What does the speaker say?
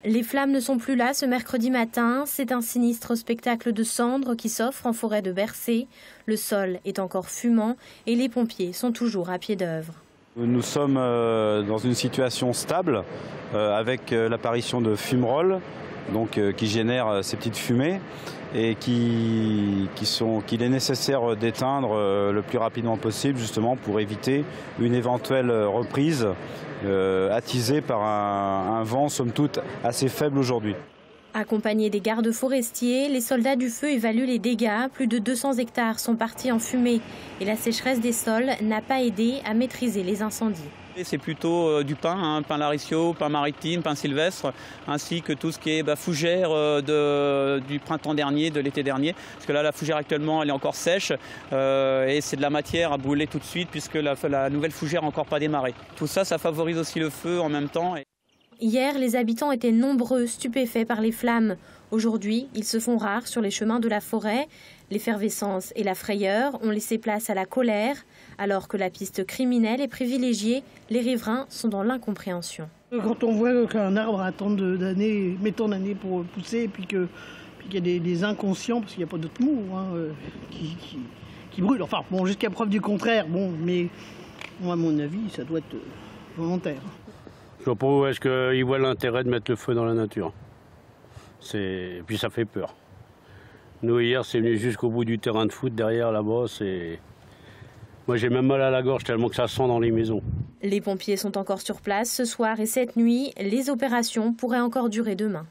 Les flammes ne sont plus là ce mercredi matin. C'est un sinistre spectacle de cendres qui s'offre en forêt de Bercé. Le sol est encore fumant et les pompiers sont toujours à pied d'œuvre. Nous sommes dans une situation stable avec l'apparition de fumerolles qui génèrent ces petites fumées et qu'il est nécessaire d'éteindre le plus rapidement possible justement pour éviter une éventuelle reprise attisée par un vent somme toute assez faible aujourd'hui. Accompagnés des gardes forestiers, les soldats du feu évaluent les dégâts. Plus de 200 hectares sont partis en fumée et la sécheresse des sols n'a pas aidé à maîtriser les incendies. C'est plutôt du pin, pin laricio, pin maritime, pin sylvestre, ainsi que tout ce qui est fougère du printemps dernier, de l'été dernier. Parce que là, la fougère actuellement, elle est encore sèche et c'est de la matière à brûler tout de suite puisque la nouvelle fougère n'a encore pas démarré. Tout ça, ça favorise aussi le feu en même temps. Hier, les habitants étaient nombreux, stupéfaits par les flammes. Aujourd'hui, ils se font rares sur les chemins de la forêt. L'effervescence et la frayeur ont laissé place à la colère. Alors que la piste criminelle est privilégiée, les riverains sont dans l'incompréhension. Quand on voit qu'un arbre a tant d'années, met tant d'années pour pousser, et puis qu'il y a des inconscients, parce qu'il n'y a pas d'autre mot, qui brûlent. Enfin, bon, jusqu'à preuve du contraire, bon, mais moi, à mon avis, ça doit être volontaire. Je vois pas où est-ce qu'ils voient l'intérêt de mettre le feu dans la nature. Et puis ça fait peur. Nous, hier, c'est venu jusqu'au bout du terrain de foot, derrière, là-bas. Moi, j'ai même mal à la gorge tellement que ça sent dans les maisons. Les pompiers sont encore sur place ce soir et cette nuit. Les opérations pourraient encore durer demain.